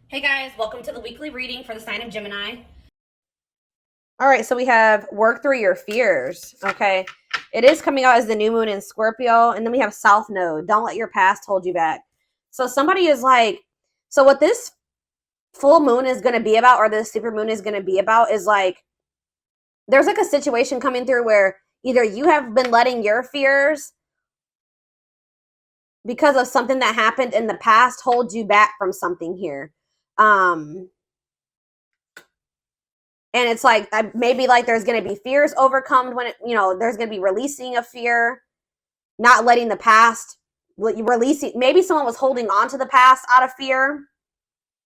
Hey guys, welcome to the weekly reading for the sign of Gemini. All right, so we have work through your fears. Okay. It is coming out as the new moon in Scorpio. And then we have South Node. Don't let your past hold you back. So somebody is like, so what this full moon is going to be about, or this super moon is going to be about, is like, there's like a situation coming through where either you have been letting your fears because of something that happened in the past hold you back from something here. Um, and it's like maybe like there's going to be fears overcome when there's going to be releasing of fear, not letting the past releasing. Maybe someone was holding on to the past out of fear.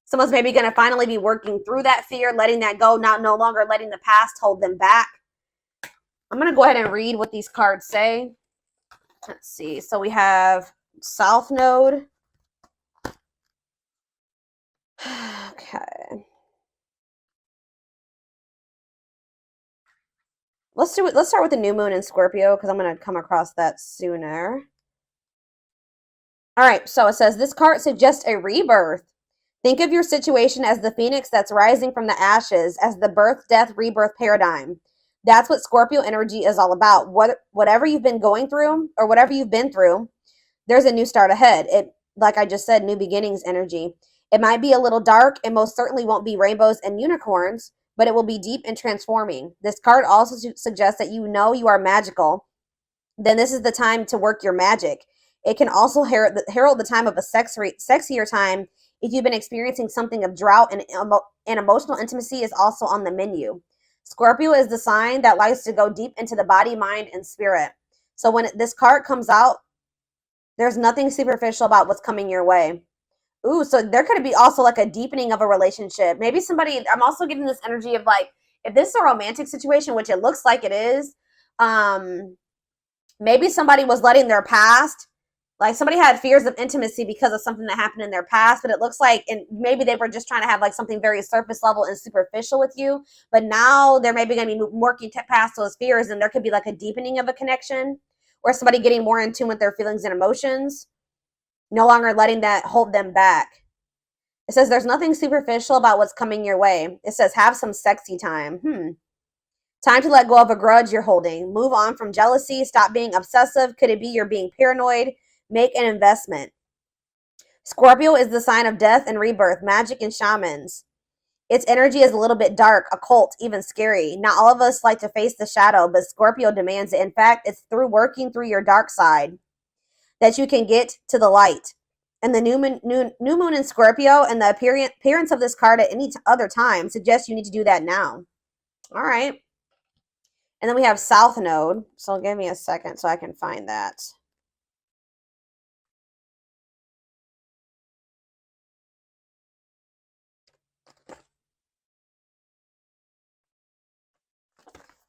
Someone's maybe going to finally be working through that fear, letting that go, not no longer letting the past hold them back. I'm going to go ahead and read what these cards say. Let's see. So we have South Node. Okay. Let's start with the new moon in Scorpio because I'm going to come across that sooner. All right, so it says this card suggests a rebirth. Think of your situation as the phoenix that's rising from the ashes, as the birth, death, rebirth paradigm. That's what Scorpio energy is all about. Whatever you've been going through or whatever you've been through, there's a new start ahead. It, like I just said, new beginnings energy. It might be a little dark and most certainly won't be rainbows and unicorns, but it will be deep and transforming. This card also suggests that you know you are magical. Then this is the time to work your magic. It can also herald the time of a sexier time if you've been experiencing something of drought, and emotional intimacy is also on the menu. Scorpio is the sign that likes to go deep into the body, mind, and spirit. So when this card comes out, there's nothing superficial about what's coming your way. Ooh, so there could be also like a deepening of a relationship. Maybe somebody, I'm also getting this energy of like, if this is a romantic situation, which it looks like it is, maybe somebody was letting their past, like somebody had fears of intimacy because of something that happened in their past, but it looks like, and maybe they were just trying to have like something very surface level and superficial with you, but now they're maybe going to be working past those fears, and there could be like a deepening of a connection or somebody getting more in tune with their feelings and emotions, no longer letting that hold them back. It says there's nothing superficial about what's coming your way. It says have some sexy time. Time to let go of a grudge you're holding. Move on from jealousy. Stop being obsessive. Could it be you're being paranoid? Make an investment. Scorpio is the sign of death and rebirth, magic and shamans. Its energy is a little bit dark, occult, even scary. Not all of us like to face the shadow, but Scorpio demands it. In fact, it's through working through your dark side that you can get to the light. And the new moon in Scorpio and the appearance of this card at any other time suggests you need to do that now. All right. And then we have South Node. So give me a second so I can find that.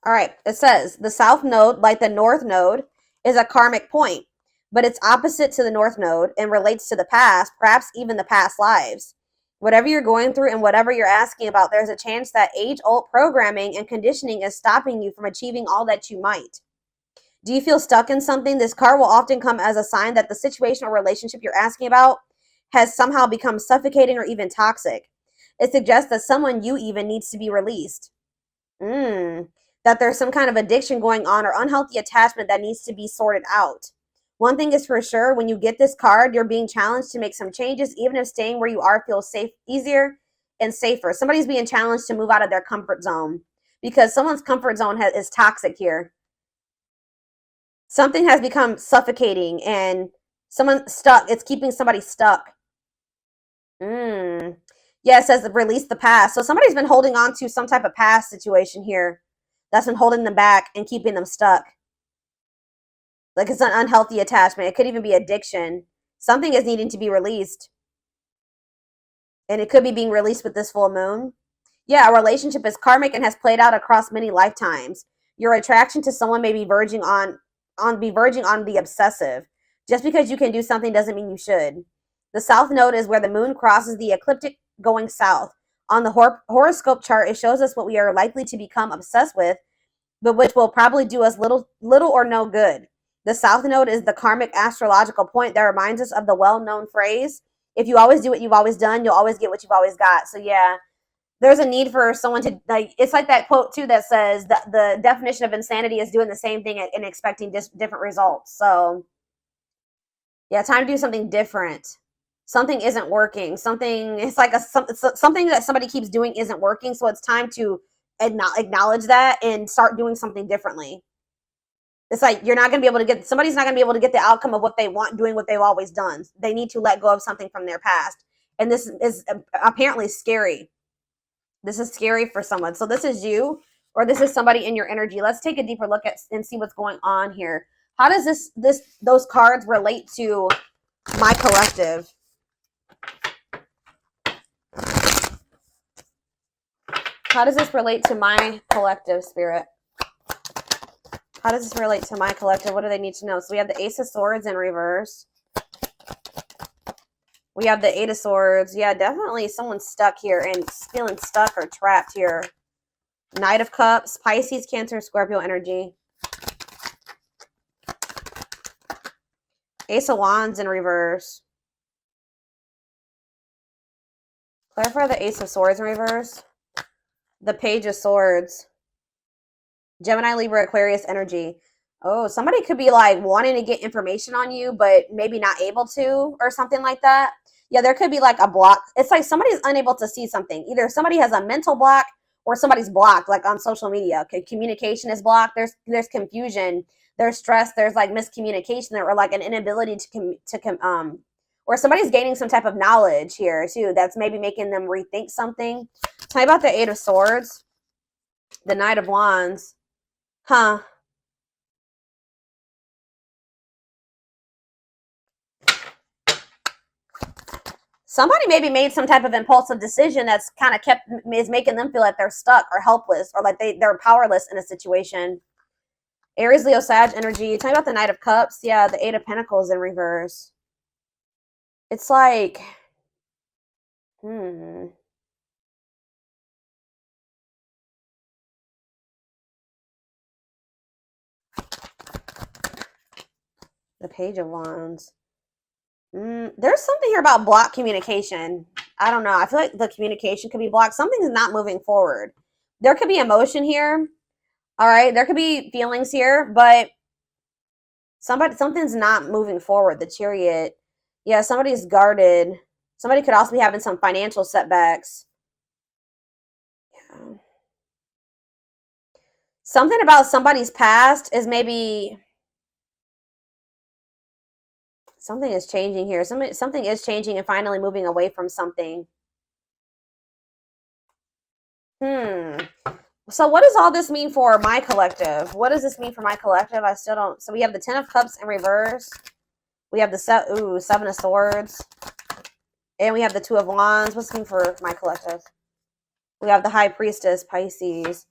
All right. It says the South Node, like the North Node, is a karmic point, but it's opposite to the North Node and relates to the past, perhaps even the past lives. Whatever you're going through and whatever you're asking about, there's a chance that age-old programming and conditioning is stopping you from achieving all that you might. Do you feel stuck in something? This card will often come as a sign that the situation or relationship you're asking about has somehow become suffocating or even toxic. It suggests that someone you even needs to be released. That there's some kind of addiction going on or unhealthy attachment that needs to be sorted out. One thing is for sure, when you get this card, you're being challenged to make some changes, even if staying where you are feels safe, easier and safer. Somebody's being challenged to move out of their comfort zone because someone's comfort zone is toxic here. Something has become suffocating and someone stuck. It's keeping somebody stuck. Yeah, it says release the past. So somebody's been holding on to some type of past situation here that's been holding them back and keeping them stuck. Like it's an unhealthy attachment. It could even be addiction. Something is needing to be released. And it could be being released with this full moon. Yeah, a relationship is karmic and has played out across many lifetimes. Your attraction to someone may be verging on the obsessive. Just because you can do something doesn't mean you should. The South Node is where the moon crosses the ecliptic going south. On the horoscope chart, it shows us what we are likely to become obsessed with, but which will probably do us little or no good. The South Node is the karmic astrological point that reminds us of the well-known phrase, If you always do what you've always done, you'll always get what you've always got. So yeah, there's a need for someone to, like, it's like that quote too that says that the definition of insanity is doing the same thing and expecting different results. So yeah, time to do something different. Something isn't working. Something, it's like something that somebody keeps doing isn't working. So it's time to acknowledge that and start doing something differently. It's like you're not going to be able to get, somebody's not going to be able to get the outcome of what they want doing what they've always done. They need to let go of something from their past. And this is apparently scary. This is scary for someone. So this is you, or this is somebody in your energy. Let's take a deeper look at and see what's going on here. How does those cards relate to my collective? How does this relate to my collective, Spirit? How does this relate to my collective? What do they need to know? So we have the Ace of Swords in reverse. We have the Eight of Swords. Yeah, definitely someone's stuck here and feeling stuck or trapped here. Knight of Cups, Pisces, Cancer, Scorpio energy. Ace of Wands in reverse. Clarify the Ace of Swords in reverse. The Page of Swords. Gemini, Libra, Aquarius energy. Oh, somebody could be like wanting to get information on you, but maybe not able to, or something like that. Yeah, there could be like a block. It's like somebody's unable to see something. Either somebody has a mental block or somebody's blocked, like on social media. Okay, communication is blocked. There's confusion. There's stress. There's like miscommunication, or like an inability or somebody's gaining some type of knowledge here too. That's maybe making them rethink something. Tell me about the Eight of Swords, the Knight of Wands. Huh. Somebody maybe made some type of impulsive decision that's kind of is making them feel like they're stuck or helpless, or like they're powerless in a situation. Aries, Leo, Sag energy. Tell me about the Knight of Cups. Yeah, the Eight of Pentacles in reverse. It's like, The Page of Wands. There's something here about blocked communication. I don't know. I feel like the communication could be blocked. Something's not moving forward. There could be emotion here. All right. There could be feelings here, but something's not moving forward. The Chariot. Yeah, somebody's guarded. Somebody could also be having some financial setbacks. Yeah. Something about somebody's past is maybe something is changing here. Something is changing and finally moving away from something. So what does all this mean for my collective? What does this mean for my collective? I still don't. So we have the Ten of Cups in reverse. We have the Seven of Swords. And we have the Two of Wands. What's it mean for my collective? We have the High Priestess, Pisces.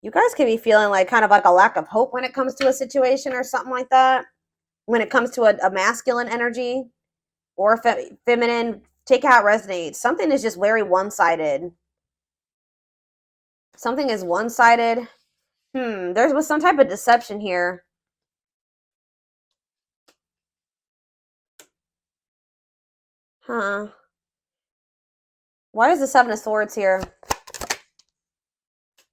You guys could be feeling like kind of like a lack of hope when it comes to a situation or something like that. When it comes to a masculine energy or feminine, take it how it resonates. Something is just very one-sided. Something is one-sided. There was some type of deception here. Huh. Why is the Seven of Swords here?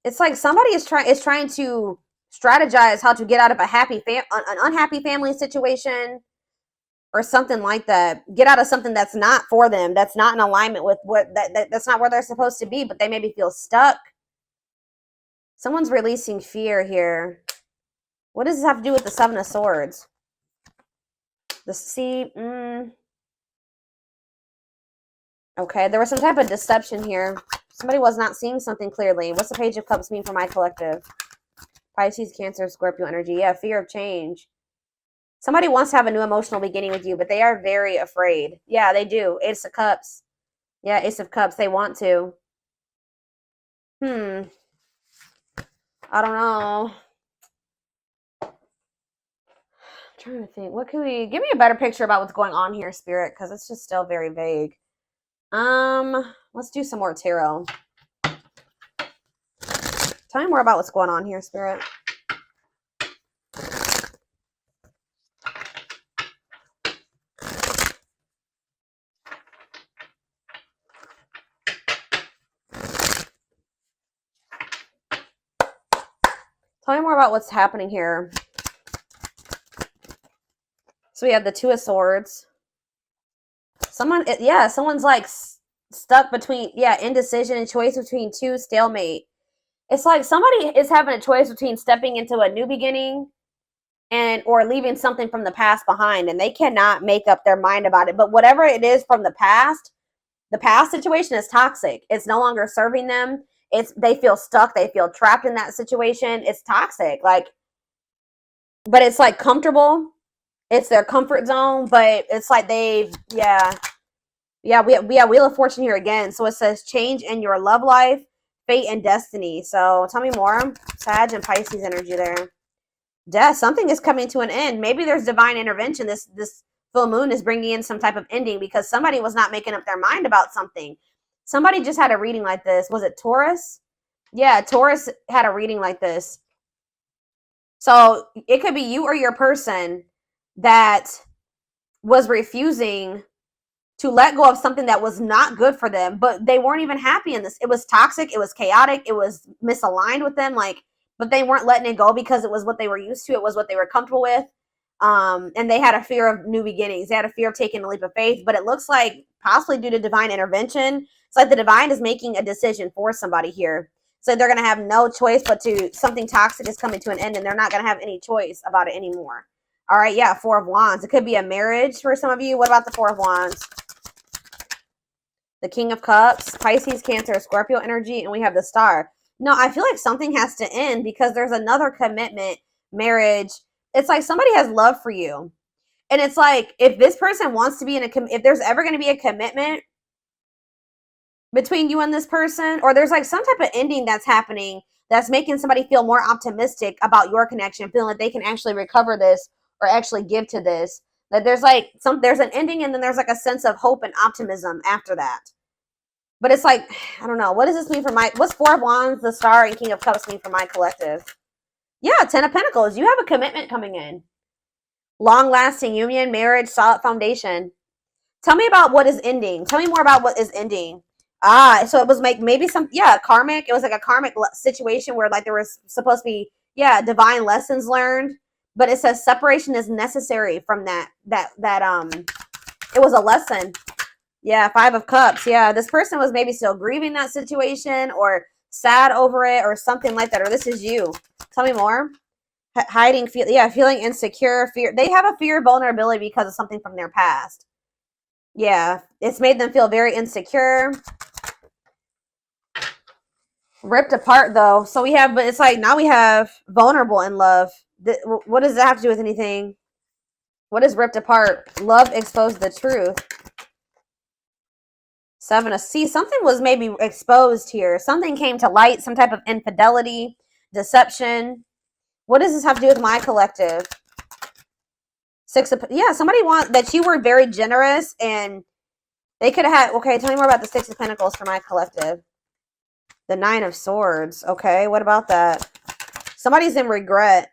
It's like somebody is trying to strategize how to get out of an unhappy family situation or something like that. Get out of something that's not for them, that's not in alignment with that's not where they're supposed to be, but they maybe feel stuck. Someone's releasing fear here. What does this have to do with the Seven of Swords? Okay, there was some type of deception here. Somebody was not seeing something clearly. What's the Page of Cups mean for my collective? Pisces, Cancer, Scorpio energy. Yeah, fear of change. Somebody wants to have a new emotional beginning with you, but they are very afraid. Yeah, they do. Ace of Cups. Yeah, Ace of Cups. They want to. I don't know. I'm trying to think. What could we... Give me a better picture about what's going on here, Spirit, because it's just still very vague. Let's do some more tarot. Tell me more about what's going on here, Spirit. Tell me more about what's happening here. So we have the Two of Swords. Someone's like stuck between, indecision and choice between two, stalemate. It's like somebody is having a choice between stepping into a new beginning or leaving something from the past behind, and they cannot make up their mind about it. But whatever it is from the past situation is toxic. It's no longer serving them. They feel stuck. They feel trapped in that situation. It's toxic. But it's like comfortable. It's their comfort zone, but it's like we have Wheel of Fortune here again. So it says change in your love life, fate, and destiny. So tell me more. Sag and Pisces energy there. Death. Something is coming to an end. Maybe there's divine intervention. This full moon is bringing in some type of ending because somebody was not making up their mind about something. Somebody just had a reading like this. Was it Taurus? Yeah, Taurus had a reading like this. So it could be you or your person that was refusing to let go of something that was not good for them, but they weren't even happy in this. It was toxic. It was chaotic. It was misaligned with them. But they weren't letting it go because it was what they were used to. It was what they were comfortable with. And they had a fear of new beginnings. They had a fear of taking a leap of faith, but it looks like possibly due to divine intervention. It's like the divine is making a decision for somebody here. So they're going to have no choice but something toxic is coming to an end, and they're not going to have any choice about it anymore. All right, yeah, Four of Wands. It could be a marriage for some of you. What about the Four of Wands? The King of Cups, Pisces, Cancer, Scorpio energy, and we have the Star. No, I feel like something has to end because there's another commitment, marriage. It's like somebody has love for you. And it's like if this person wants to be if there's ever going to be a commitment between you and this person, or there's like some type of ending that's happening that's making somebody feel more optimistic about your connection, feeling like they can actually recover this or actually give to this. That there's an ending, and then there's like a sense of hope and optimism after that. But it's like, I don't know. What does this mean for what's Four of Wands, the Star, and King of Cups mean for my collective? Yeah, Ten of Pentacles. You have a commitment coming in. Long-lasting union, marriage, solid foundation. Tell me about what is ending. Tell me more about what is ending. So it was maybe karmic. It was like a karmic situation where like there was supposed to be, divine lessons learned. But it says separation is necessary from that it was a lesson. Yeah, Five of Cups. Yeah, this person was maybe still grieving that situation or sad over it or something like that. Or this is you. Tell me more. Hiding, feeling insecure, fear. They have a fear of vulnerability because of something from their past. Yeah, it's made them feel very insecure. Ripped apart, though. So but it's like now we have vulnerable in love. What does that have to do with anything? What is ripped apart? Love exposed the truth. Seven of Sea. Something was maybe exposed here. Something came to light. Some type of infidelity, deception. What does this have to do with my collective? Somebody that you were very generous and they could have had, okay, tell me more about the Six of Pentacles for my collective. The Nine of Swords. Okay, what about that? Somebody's in regret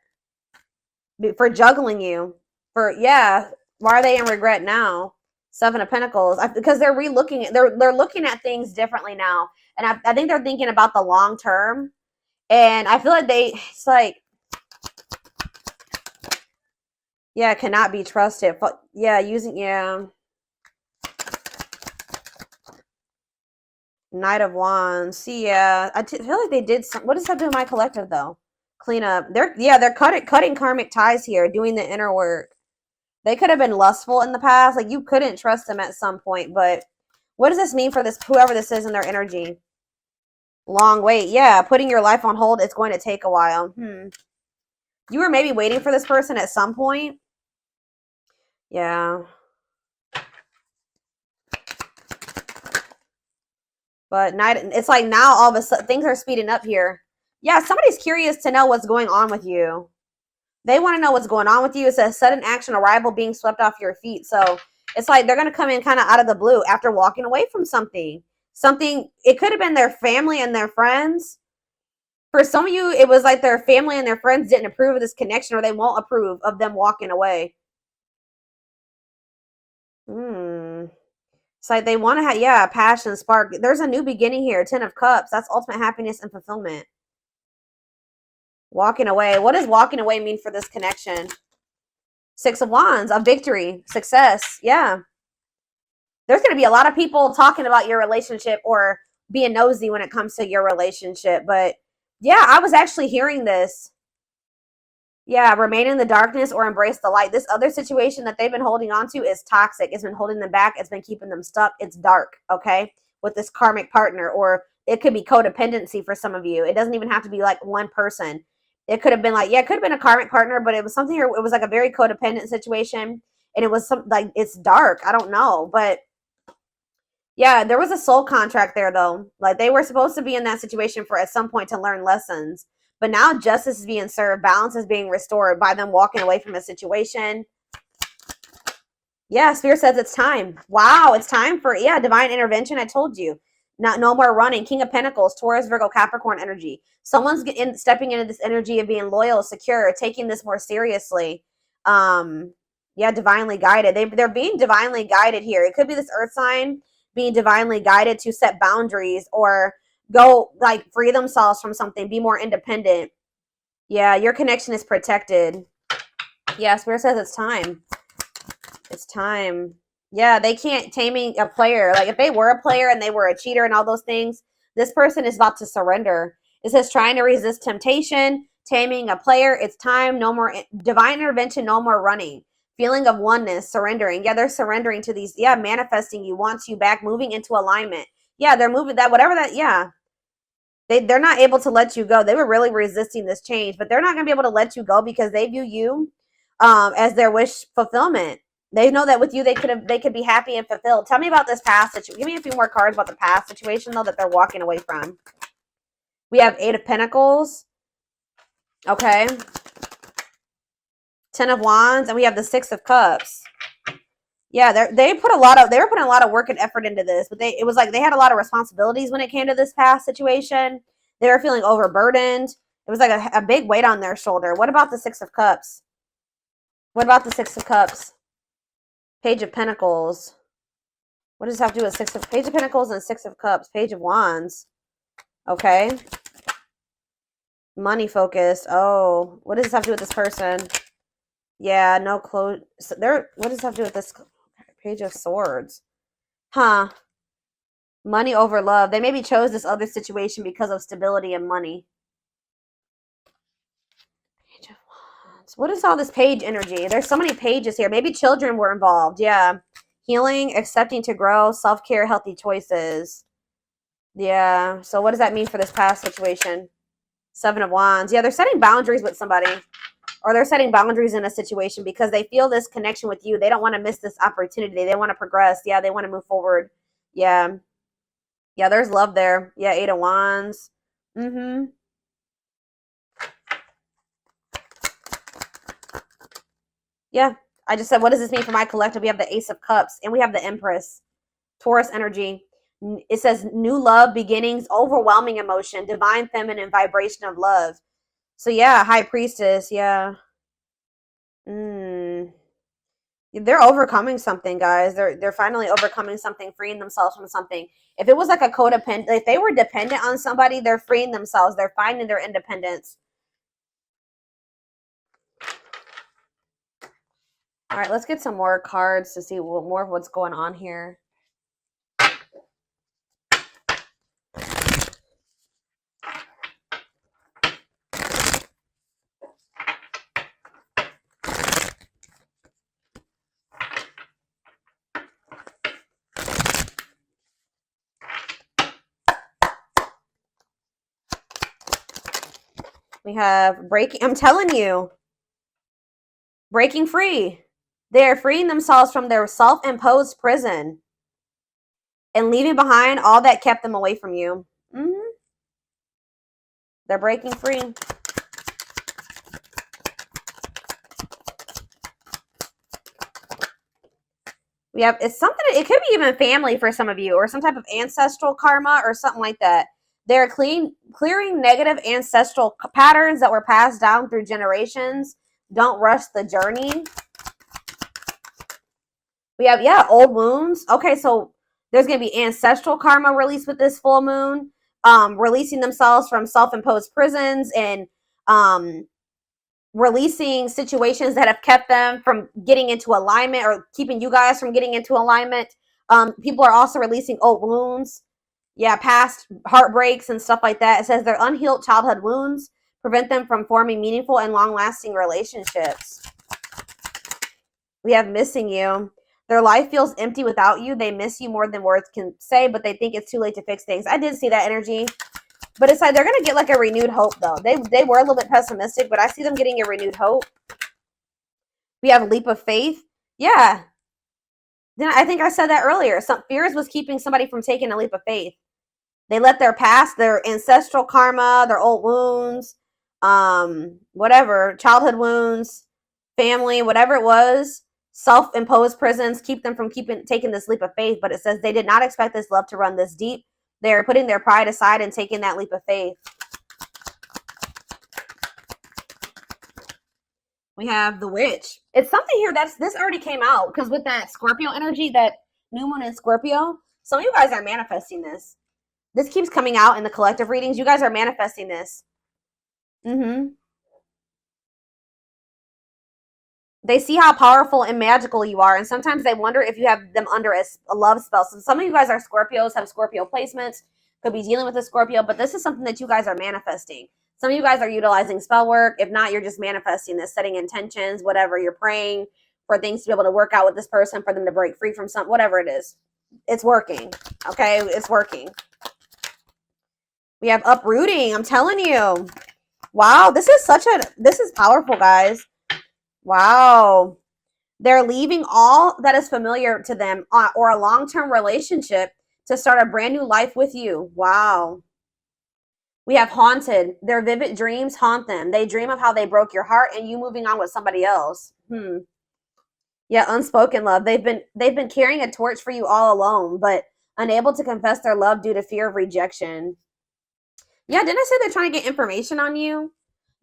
for juggling you. Why are they in regret now? Seven of Pentacles. Because they're they're looking at things differently now. And I think they're thinking about the long term. And I feel like cannot be trusted. Knight of Wands. I feel like they did what does that do with my collective though? Clean up. They're cutting karmic ties here, doing the inner work. They could have been lustful in the past. Like you couldn't trust them at some point, but what does this mean for whoever this is in their energy? Long wait. Yeah, putting your life on hold. It's going to take a while. You were maybe waiting for this person at some point. Yeah. But it's like now all of a sudden things are speeding up here. Yeah, somebody's curious to know what's going on with you. They want to know what's going on with you. It's a sudden action, arrival, being swept off your feet. So It's like they're going to come in kind of out of the blue after walking away from something. Something, it could have been their family and their friends. For some of you, it was like their family and their friends didn't approve of this connection, or they won't approve of them walking away. It's like they want to have, yeah, passion, spark. There's a new beginning here. 10 of Cups. That's ultimate happiness and fulfillment. Walking away. What does walking away mean for this connection? 6 of Wands. A victory. Success. Yeah. There's going to be a lot of people talking about your relationship or being nosy when it comes to your relationship. But yeah, I was actually hearing this. Yeah, remain in the darkness or embrace the light. This other situation that they've been holding on to is toxic. It's been holding them back. It's been keeping them stuck. It's dark, okay, with this karmic partner. Or it could be codependency for some of you. It doesn't even have to be like one person. It could have been like, yeah, it could have been a karmic partner, but it was something, it was like a very codependent situation. And it was some, like, it's dark. I don't know. But yeah, there was a soul contract there, though. Like, they were supposed to be in that situation for at some point to learn lessons. But now justice is being served. Balance is being restored by them walking away from a situation. Yeah, Spirit says it's time. Wow, it's time for, yeah, divine intervention. I told you. No more running. King of Pentacles, Taurus, Virgo, Capricorn energy. Someone's stepping into this energy of being loyal, secure, taking this more seriously. Yeah, divinely guided. They're being divinely guided here. It could be this earth sign being divinely guided to set boundaries or go, like, free themselves from something, be more independent. Yeah, your connection is protected. Yeah, Spirit says it's time. It's time. Yeah, they can't taming a player. Like, if they were a player and they were a cheater and all those things, this person is about to surrender. It says trying to resist temptation, taming a player. It's time. No more divine intervention. No more running. Feeling of oneness, surrendering. Yeah, they're surrendering to these. Yeah, manifesting you, wants you back, moving into alignment. Yeah, they're moving that, whatever that, yeah. They're not able to let you go. They were really resisting this change, but they're not going to be able to let you go because they view you as their wish fulfillment. They know that with you, they could be happy and fulfilled. Tell me about this past situation. Give me a few more cards about the past situation, though, that they're walking away from. We have 8 of Pentacles. Okay. 10 of Wands, and we have the 6 of Cups. Yeah, they were putting a lot of work and effort into this, but it was like they had a lot of responsibilities when it came to this past situation. They were feeling overburdened. It was like a big weight on their shoulder. What about the 6 of Cups? What about the 6 of Cups? Page of Pentacles. What does this have to do with Page of Pentacles and 6 of Cups? Page of Wands. Okay. Money focus. Oh, what does this have to do with this person? Yeah, no clothes. What does this have to do with this? Page of Swords. Huh. Money over love. They maybe chose this other situation because of stability and money. Page of Wands. What is all this page energy? There's so many pages here. Maybe children were involved. Yeah. Healing, accepting to grow, self-care, healthy choices. Yeah. So what does that mean for this past situation? 7 of Wands. Yeah, they're setting boundaries with somebody. Or they're setting boundaries in a situation because they feel this connection with you. They don't want to miss this opportunity. They want to progress. Yeah, they want to move forward. Yeah. Yeah, there's love there. Yeah, 8 of Wands. Yeah, I just said, what does this mean for my collective? We have the Ace of Cups and we have the Empress. Taurus energy. It says new love, beginnings, overwhelming emotion, divine feminine vibration of love. So yeah, High Priestess. Yeah. They're overcoming something, guys. They're finally overcoming something, freeing themselves from something. If it was like a codependent, if they were dependent on somebody, they're freeing themselves. They're finding their independence. All right, let's get some more cards to see more of what's going on here. We have breaking. I'm telling you, breaking free. They are freeing themselves from their self-imposed prison and leaving behind all that kept them away from you. They're breaking free. We have, it's something, it could be even family for some of you, or some type of ancestral karma or something like that. They're clearing negative ancestral patterns that were passed down through generations. Don't rush the journey. We have, yeah, old wounds. Okay, so there's going to be ancestral karma released with this full moon, releasing themselves from self-imposed prisons, and releasing situations that have kept them from getting into alignment, or keeping you guys from getting into alignment. People are also releasing old wounds. Yeah, past heartbreaks and stuff like that. It says their unhealed childhood wounds prevent them from forming meaningful and long-lasting relationships. We have missing you. Their life feels empty without you. They miss you more than words can say, but they think it's too late to fix things. I did see that energy. But it's like they're going to get like a renewed hope, though. They were a little bit pessimistic, but I see them getting a renewed hope. We have a leap of faith. Yeah. Then I think I said that earlier. Some fears was keeping somebody from taking a leap of faith. They let their past, their ancestral karma, their old wounds, whatever, childhood wounds, family, whatever it was, self-imposed prisons, keep them from taking this leap of faith. But it says they did not expect this love to run this deep. They're putting their pride aside and taking that leap of faith. We have the witch. It's something here this already came out, because with that Scorpio energy, that new moon in Scorpio, some of you guys are manifesting this. This keeps coming out in the collective readings. You guys are manifesting this. They see how powerful and magical you are, and sometimes they wonder if you have them under a love spell. So some of you guys are Scorpios, have Scorpio placements, could be dealing with a Scorpio, but this is something that you guys are manifesting. Some of you guys are utilizing spell work. If not, you're just manifesting this, setting intentions, whatever. You're praying for things to be able to work out with this person, for them to break free from something, whatever it is. It's working, okay? It's working. We have uprooting. I'm telling you. Wow, this is powerful, guys. Wow. They're leaving all that is familiar to them, or a long-term relationship, to start a brand new life with you. Wow. We have haunted. Their vivid dreams haunt them. They dream of how they broke your heart and you moving on with somebody else. Yeah, unspoken love. They've been carrying a torch for you all alone, but unable to confess their love due to fear of rejection. Yeah, didn't I say they're trying to get information on you?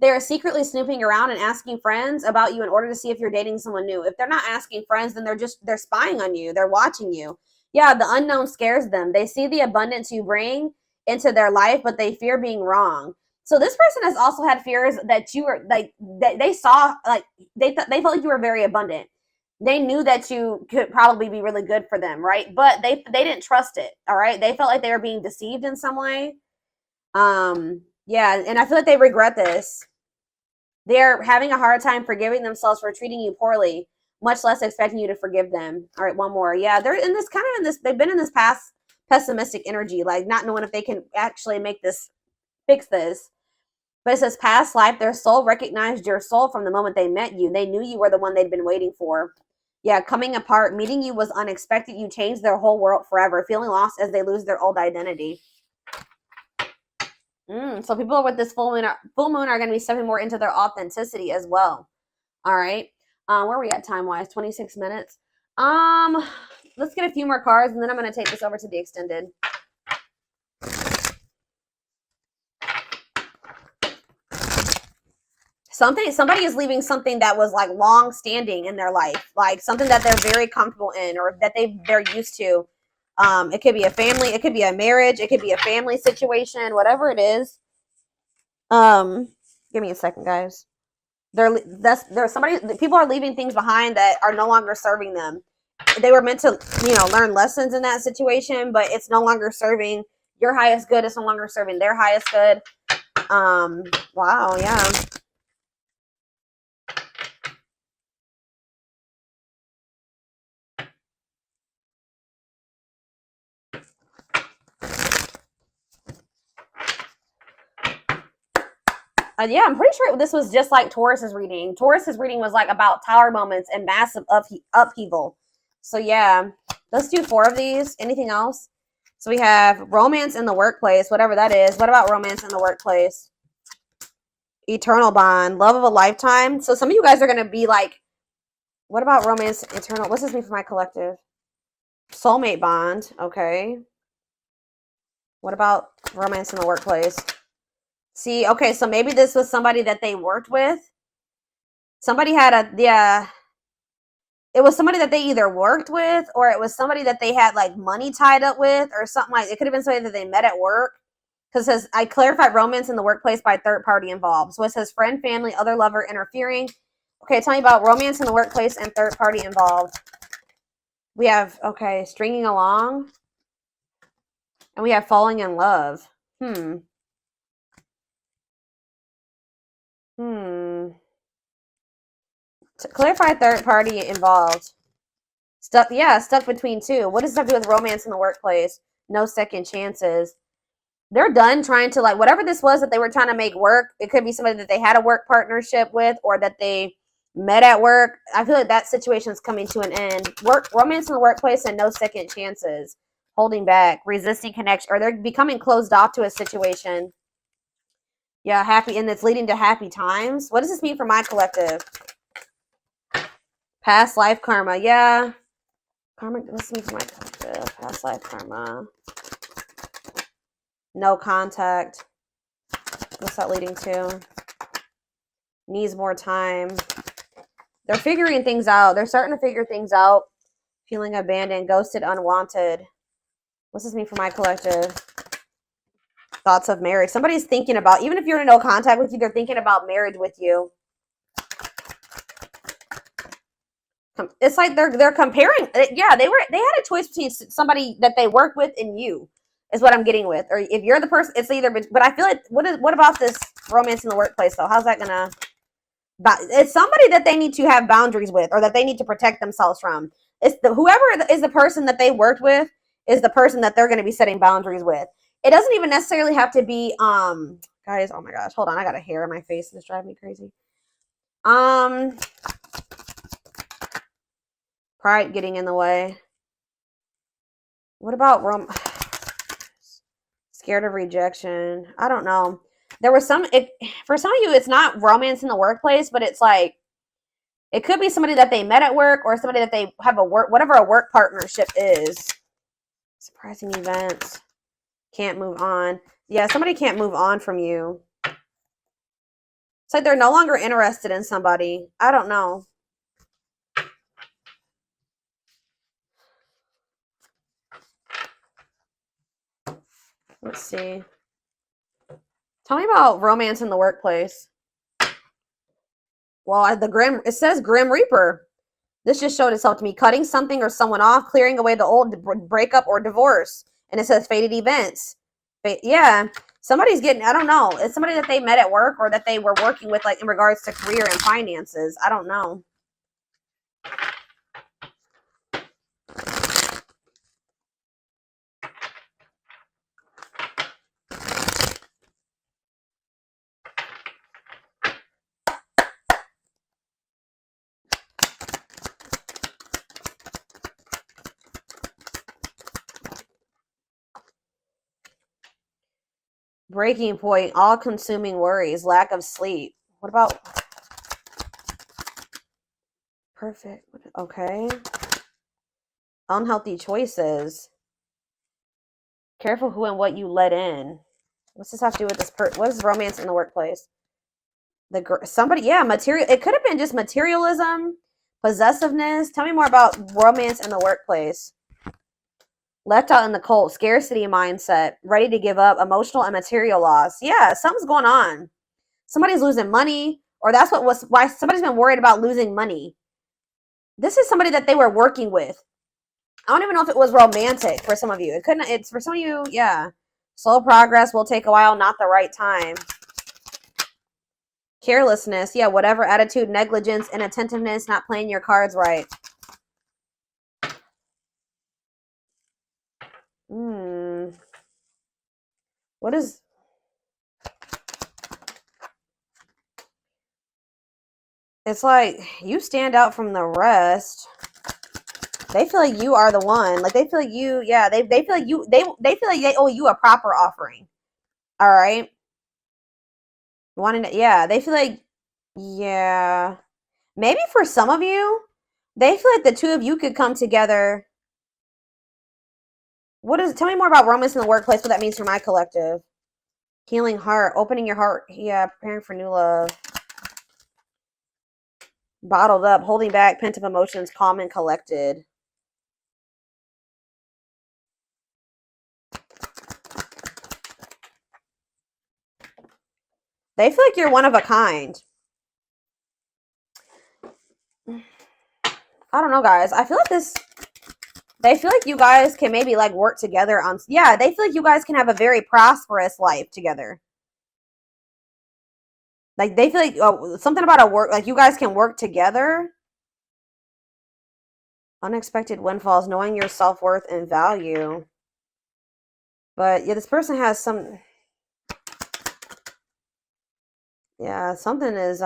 They are secretly snooping around and asking friends about you in order to see if you're dating someone new. If they're not asking friends, then they're spying on you. They're watching you. Yeah, the unknown scares them. They see the abundance you bring into their life, but they fear being wrong. So this person has also had fears that you were like, that they saw, like they felt like you were very abundant. They knew that you could probably be really good for them, right? But they didn't trust it. All right, they felt like they were being deceived in some way. Yeah, and I feel like they regret this. They're having a hard time forgiving themselves for treating you poorly, much less expecting you to forgive them. All right, one more. Yeah, they're in this they've been in this past pessimistic energy, like not knowing if they can actually fix this. But it says past life, their soul recognized your soul from the moment they met you. They knew you were the one they'd been waiting for. Yeah, coming apart, meeting you was unexpected. You changed their whole world forever, feeling lost as they lose their old identity. So people with this full moon are going to be stepping more into their authenticity as well. All right. Where are we at time-wise? 26 minutes. Let's get a few more cards, and then I'm going to take this over to the extended. Somebody is leaving something that was like long-standing in their life, like something that they're very comfortable in, or that they're used to. It could be a family, it could be a marriage, it could be a family situation, whatever it is. Give me a second, guys. People are leaving things behind that are no longer serving them. They were meant to, learn lessons in that situation, but it's no longer serving your highest good. It's no longer serving their highest good. Wow, yeah. Yeah, I'm pretty sure this was just like Taurus's reading. Taurus's reading was like about tower moments and massive upheaval. So yeah, let's do 4 of these. Anything else? So we have romance in the workplace, whatever that is. What about romance in the workplace? Eternal bond, love of a lifetime. So some of you guys are going to be like, what about romance eternal? What's this mean for my collective? Soulmate bond. Okay. What about romance in the workplace? See, okay, so maybe this was somebody that they worked with. Somebody had a, yeah, it was somebody that they either worked with or it was somebody that they had like money tied up with or something like it could have been somebody that they met at work. Because it says, I clarified romance in the workplace by third party involved. So it says friend, family, other lover interfering. Okay, tell me about romance in the workplace and third party involved. We have, okay, stringing along. And we have falling in love. Hmm. To clarify third party involved. Stuck, yeah, stuck between two. What does that have to do with romance in the workplace? No second chances. They're done trying to, like, whatever this was that they were trying to make work. It could be somebody that they had a work partnership with or that they met at work. I feel like that situation is coming to an end. Romance in the workplace and no second chances. Holding back, resisting connection, or they're becoming closed off to a situation. Yeah, happy, and it's leading to happy times. What does this mean for my collective? Past life karma. Yeah. Karma, what's this mean for my collective? Past life karma. No contact. What's that leading to? Needs more time. They're figuring things out. They're starting to figure things out. Feeling abandoned, ghosted, unwanted. What's this mean for my collective? Thoughts of marriage. Somebody's thinking about, even if you're in no contact with you, they're thinking about marriage with you. It's like they're comparing. Yeah, they had a choice between somebody that they work with and you. Is what I'm getting with. Or if you're the person, it's either. But I feel like what about this romance in the workplace though? How's that gonna? But it's somebody that they need to have boundaries with, or that they need to protect themselves from. It's whoever is the person that they worked with is the person that they're going to be setting boundaries with. It doesn't even necessarily have to be. Guys, oh my gosh, hold on, I got a hair in my face. It's driving me crazy. Pride getting in the way. What about scared of rejection? I don't know. There was for some of you, it's not romance in the workplace, but it's like it could be somebody that they met at work or somebody that they have whatever a work partnership is. Surprising events. Can't move on. Yeah, somebody can't move on from you. It's like they're no longer interested in somebody. I don't know. Let's see. Tell me about romance in the workplace. Well, it says Grim Reaper. This just showed itself to me. Cutting something or someone off, clearing away the old breakup or divorce. And it says fated events. Yeah. Somebody's getting, I don't know. It's somebody that they met at work or that they were working with, like in regards to career and finances. I don't know. Breaking point, all-consuming worries, lack of sleep. What about perfect? Okay. Unhealthy choices. Careful who and what you let in. What's this have to do with this? What is romance in the workplace? Somebody, yeah, material. It could have been just materialism, possessiveness. Tell me more about romance in the workplace. Left out in the cold, scarcity mindset, ready to give up, emotional and material loss. Yeah, something's going on. Somebody's losing money, or that's why somebody's been worried about losing money. This is somebody that they were working with. I don't even know if it was romantic for some of you. It's for some of you, yeah. Slow progress will take a while, not the right time. Carelessness, yeah, whatever attitude, negligence, inattentiveness, not playing your cards right. What is... It's like you stand out from the rest. They feel like you are the one. Like they feel like you, yeah, they feel like you, they feel like they owe you a proper offering. All right. Yeah, they feel like, yeah. Maybe for some of you, they feel like the two of you could come together Tell me more about romance in the workplace, what that means for my collective. Healing heart, opening your heart. Yeah, preparing for new love. Bottled up, holding back, pent up emotions, calm and collected. They feel like you're one of a kind. I don't know, guys. I feel like they feel like you guys can maybe like work together on, yeah, they feel like you guys can have a very prosperous life together. Like they feel like something about a work, like you guys can work together. Unexpected windfalls, knowing your self-worth and value. But yeah, this person has some, yeah, something is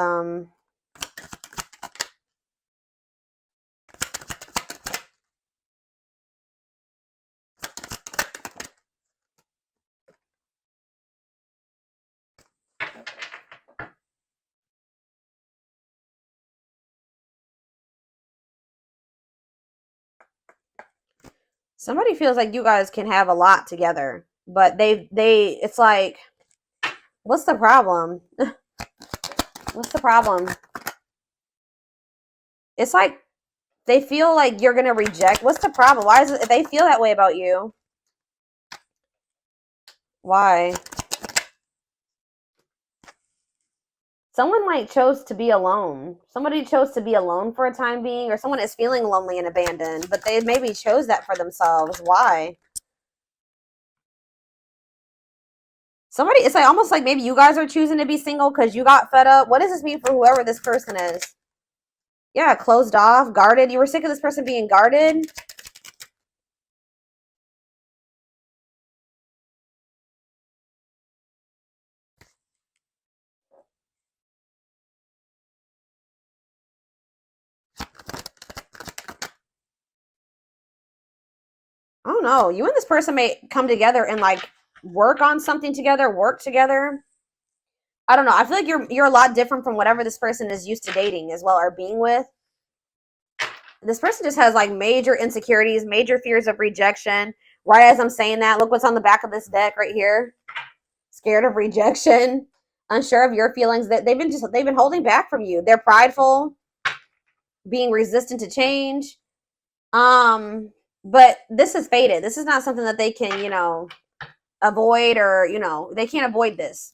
somebody feels like you guys can have a lot together, but it's like, what's the problem? What's the problem? It's like they feel like you're gonna reject. What's the problem? Why is it they feel that way about you? Why? Someone like chose to be alone. Somebody chose to be alone for a time being, or someone is feeling lonely and abandoned, but they maybe chose that for themselves. Why? Somebody, it's like almost like maybe you guys are choosing to be single because you got fed up. What does this mean for whoever this person is? Yeah, closed off, guarded. You were sick of this person being guarded. I don't know. You and this person may come together and like work on something together, work together. I don't know. I feel like you're a lot different from whatever this person is used to dating as well or being with. This person just has like major insecurities, major fears of rejection. Right as I'm saying that, look what's on the back of this deck right here. Scared of rejection, unsure of your feelings. That they've been holding back from you. They're prideful, being resistant to change. But this is fated. This is not something that they can, avoid, or they can't avoid this.